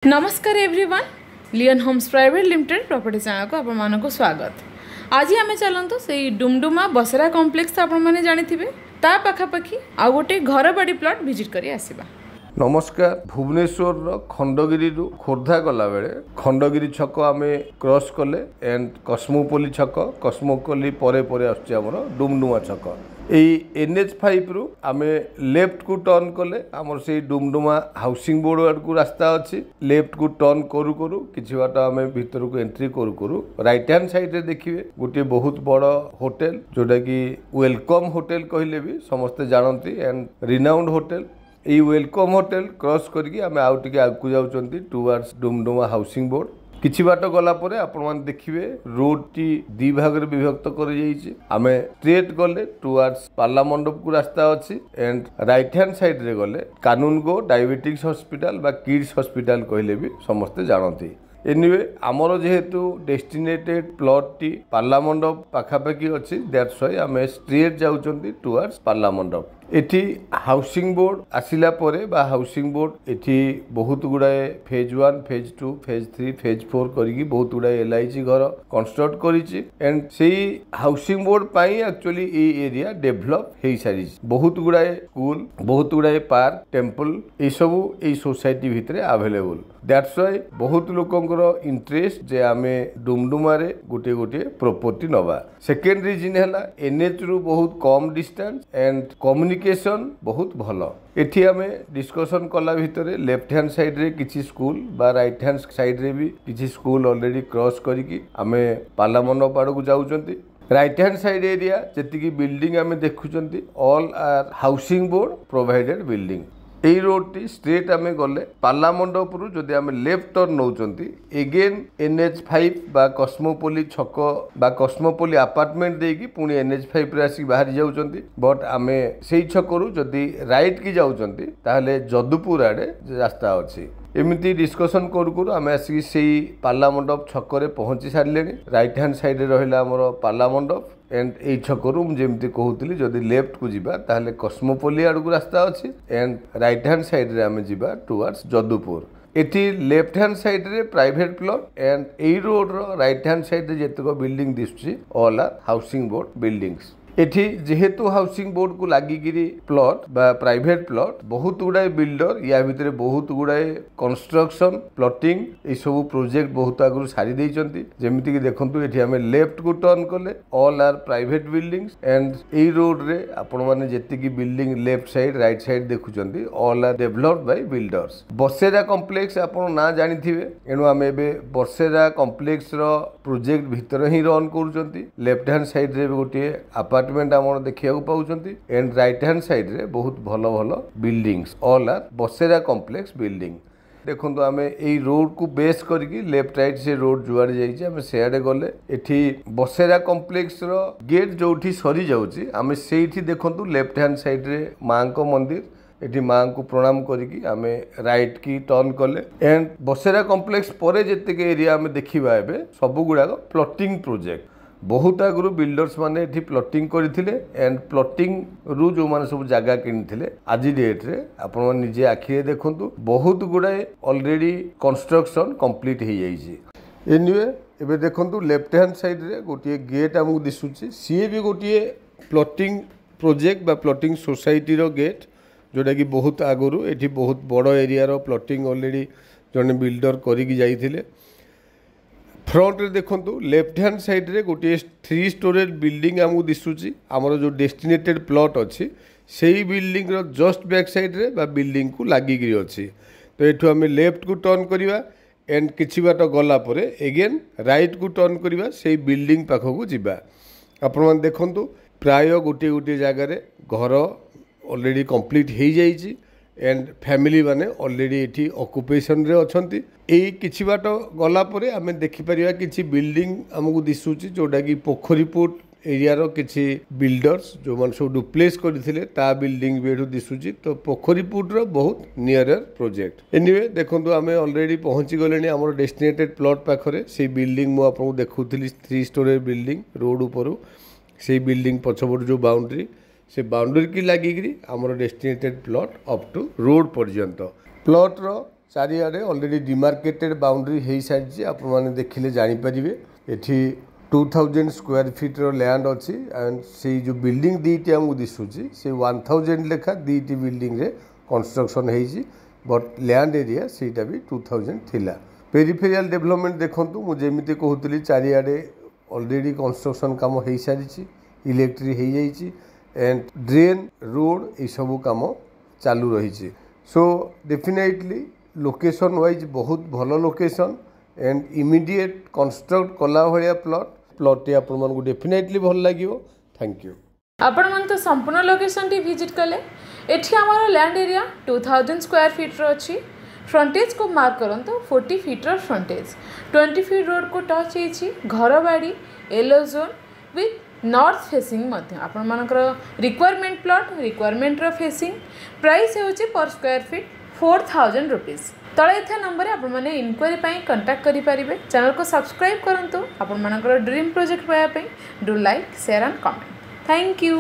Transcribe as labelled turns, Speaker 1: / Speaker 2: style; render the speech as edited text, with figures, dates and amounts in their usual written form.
Speaker 1: नमस्कार एवरीवन लियन homes private limited property channel को आपण मानको स्वागत। आज आम चलतु से डुमडुमा बसरा कॉम्प्लेक्स आपण मैंने जानी ता पाखापाखी आउ गोटे घर बाड़ी प्लॉट विजिट करी आसीबा।
Speaker 2: नमस्कार। भुवनेश्वर खंडगिरी खोर्धा गला बेले खंडगिरी छक आम क्रॉस कले एंड कस्मोपोली छक कस्मोपोली परे परे आछी हमर डुमडुमा छक NH5 रु आम लेफ्ट को टर्न कले आमर से डुमडुमा हाउसिंग बोर्ड आड़ को रास्ता अच्छी लेफ्ट को टर्न करू करू किछि बाट आम भीतर को एंट्री करू करू राइट हैंड साइड रे देखिए गोटे बहुत बड़ होटल जोटा कि वेलकम होटल कहले भी समस्ते जानती एंड रिनाउंड होटल। ये वेलकम होटल क्रॉस करके आम आउ टिके आगु जाउचंती टुवर्ड्स डुमडुमा हाउसिंग बोर्ड। किछि बाट गला परे आपण मान देखिबे रोड टी दी भाग रे विभक्त कर जाइछि। आमे स्ट्रेट गले टुवर्ड्स पार्ला मंडप को रास्ता अछि एंड राइट हैंड साइड रे गले कानून गो डायबिटिक्स हॉस्पिटल बा किड्स हॉस्पिटल कहले भी समस्ते जानती। एनिवे आमर जेहेतु डेस्टिनेटेड प्लॉट टी पार्ला मंडप पाखापाखी अच्छी दैट्स व्हाई आमे स्ट्रेट जाउचंती टुवर्ड्स पार्ला मंडप। एठी हाउसिंग बोर्ड आसिला परे बा हाउसिंग बोर्ड एठी बहुत गुड़ाए फेज 1 फेज 2 फेज 3 फेज 4 करिकी बहुत गुड़ाए LIG घर कंस्ट्रक्ट करिछि एंड सेही हाउसिंग बोर्ड पाई एक्चुअली ए एरिया डेवलप हेई सारी बहुत गुड़ाए स्कूल बहुत गुड़ाए पार्क टेम्पल ए सबु ए सोसाइटी भितरे अवेलेबल। दैट्स व्हाई बहुत लोकंकर इंटरेस्ट जे आमे डुमडुमा रे गोटे गोटे प्रॉपर्टी नबा। सेकेंड रीजन हैला NH रु बहुत कम डिस्टेंस एंड कम्युनिकेशन बहुत भलो। एठी आमे डिस्कशन कला भितरे लेफ्ट हैंड साइड रे किछि स्कूल बा राइट हैंड साइड रे भी किछि स्कूल ऑलरेडी क्रॉस करिकी आमे पार्ला मंडप आड़ को जाउचंती। राइट हैंड साइड एरिया जेतिकी बिल्डिंग आमे देखुचंती all are housing board provided building. এই रोडटी स्ट्रेट आमे गले पार्ला मंडप रु जदि आमे लेफ्ट टर्न नौचंती एगेन NH5 बा कस्मोपोली छक बा कस्मोपोली अपार्टमेंट देकी पुणी NH5 रे आसी बाहर जाउचंती बट आमे सेही छक रु जदि राइट की जाउचंती ताहले जदुपुर आडे रास्ता अछि। एमिति डिस्कशन करू करू आमे आसी सेही पार्ला मंडप छकरे पहुंची सारलेनी। राइट हैंड साइड रे रहिला हमर पार्ला मंडप एंड ए छकरू जेमती कहूली जदि लेफ्ट को जीवा ताहले कस्मोपोली आड़ को रास्ता अच्छी एंड राइट हैंड साइड रे आमे जीवा टुवर्ड्स जदुपुर। एटी लेफ्ट हैंड साइड रे private plot and a road रो राइट हैंड साइड रे जेतक बिल्डिंग दिसुची all are housing board buildings. एठी जेहेतु हाउसिंग बोर्ड को लागिगिरी प्लॉट बा प्राइवेट प्लॉट बहुत गुड़ाए बिल्डर या भितरे बहुत गुड़ाए कंस्ट्रक्शन प्लॉटिंग ए सब प्रोजेक्ट बहुत आगु सारी देइचंती। जेमिति कि देखंतु एठी हमें लेफ्ट को टर्न कले all are private buildings and a road रे आपण माने जेतिकी building left side right side देखुचंती all are developed by builders. Basera complex आपण ना जानिथिबे एनु हमें एबे बसेरा कॉम्प्लेक्स रो प्रोजेक्ट भितर ही रन करूचंती। लेफ्ट हैंड साइड रे गोटे अपार्टमेंट आम देखा पाउचंती एंड राइट हैंड साइड रे बहुत भलो भलो बिल्डिंग्स ऑल आर बसेरा कॉम्प्लेक्स बिल्डिंग। देखो आम ए रोड को बेस करके लेफ्ट राइट से रोड जुआड़े जाइए आम सियाड़े गले एठी बसेरा कॉम्प्लेक्स रो गेट जोठी सरी जाउची आम सेठी देखंतु लेफ्ट हैंड साइड रे मां को मंदिर एठी मां को प्रणाम करिकी आमे राइट की टर्न कले एंड बसेरा कॉम्प्लेक्स परे जेते एरिया आम देखिबा एबे सब गुडा प्लॉटिंग प्रोजेक्ट बहुत आगु बिल्डर्स माने एठी प्लॉटिंग करथिले एंड प्लॉटिंग रु जो माने सब जगह किनिथिले आज डेट रे आपण माने निजे आखिरे देखंतु बहुत गुडाए ऑलरेडी कंस्ट्रक्शन कंप्लीट हो जाइए। एनीवे एबे देखंतु लेफ्ट हैंड साइड रे गोटे गेट हमकु दिसुची सी भी गोटे प्लॉटिंग प्रोजेक्ट बा प्लॉटिंग सोसाइटी रो गेट जोटा कि बहुत आगु एठी बहुत बड़ एरिया रो प्लॉटिंग ऑलरेडी जने बिल्डर करिकी जाइथिले। फ्रंट रे देखंतु लेफ्ट हैंड साइड रे गोटे 3 स्टोरेज बिल्डिंग हमकु दिसुची हमर जो डेस्टिनेटेड प्लॉट अछि सेही बिल्डिंग रो जस्ट बैक साइड रे बा बिल्डिंग को लागिगिरी अछि। तो एठु हमें लेफ्ट को टर्न करिवा एंड किछि बाट गला परे अगेन राइट को टर्न करिवा सेही बिल्डिंग पाखो को जिबा। आपण मन देखंतु प्राय गोटे गोटे जगह रे घर ऑलरेडी कंप्लीट हो जाइए एंड फैमिली माने ऑलरेडी एठी ऑक्युपेशन रे अछंती। एई किछि बाट गला परे आमे देखि परिया किछि बिल्डिंग हमकु दिसुची जोटा कि पोखरीपुर एरिया रो किछि बिल्डर्स जो मन सब डुप्लेस करथिले ता बिल्डिंग भी एठु दिसुची। तो पोखरीपुर रो बहुत नियरर प्रोजेक्ट। एनीवे देखंतु आमे ऑलरेडी पहुंची गलेनी हमर डेस्टिनेटेड प्लॉट पाखरे से बिल्डिंग मु आपन देखुथिली 3 स्टोरेज बिल्डिंग रोड ऊपर से बिल्डिंग पछपट जो बाउंड्री से बाउंड्री की लगिकी आमर destinated plot up to road पर्यंत प्लॉट रो चारिआडे ऑलरेडी डिमार्केटेड बाउंड्री हो सारी आपने देखिले जानीपारे ये 2000 स्क्वायर फीट लैंड अच्छी एंड से जो बिल्डिंग दीटी आमको दिशुची से 1000 लेखा दीटी बिल्डिंग रे कंस्ट्रक्शन होती बट लैंड एरिया सेटा भी 2000 थिला। पेरिफेरियल डेवलपमेंट देखूँ मुझे कहूली चारिआडे ऑलरेडी कंस्ट्रक्शन काम हो सारी इलेक्ट्रिक हो जाइए एंड ड्रेन रोड ये सब काम चालू रही। सो डेफिनेटली लोकेशन वाइज बहुत भल लोकेशन एंड इमिडिएट कंस्ट्रक्ट कला भाया प्लॉट आपको डेफिनेटली भल लगे। Thank you.
Speaker 1: आपण मन तो संपूर्ण लोकेशन टी विजिट कले। एठी हमारा लैंड एरिया 2000 स्क्वायर फीट रो अछि। फ्रंटेज को मार्क करंतु 40 फीट रो फ्रंटेज 20 फीट रोड को टच होइछि। घर बाड़ी yellow zone with north facing मध्य आपण मानकर रिक्वायरमेंट प्लॉट रिक्वायरमेंट रो फेसिंग प्राइस होछि पर स्क्वायर फीट 4000 रुपीस। तले था नंबर आपण माने इंक्वायरी पाई कांटेक्ट करि परिबे। चैनल को सब्सक्राइब करंतु आपण मानकर ड्रीम प्रोजेक्ट पाया पाई। Do like share and comment. Thank you.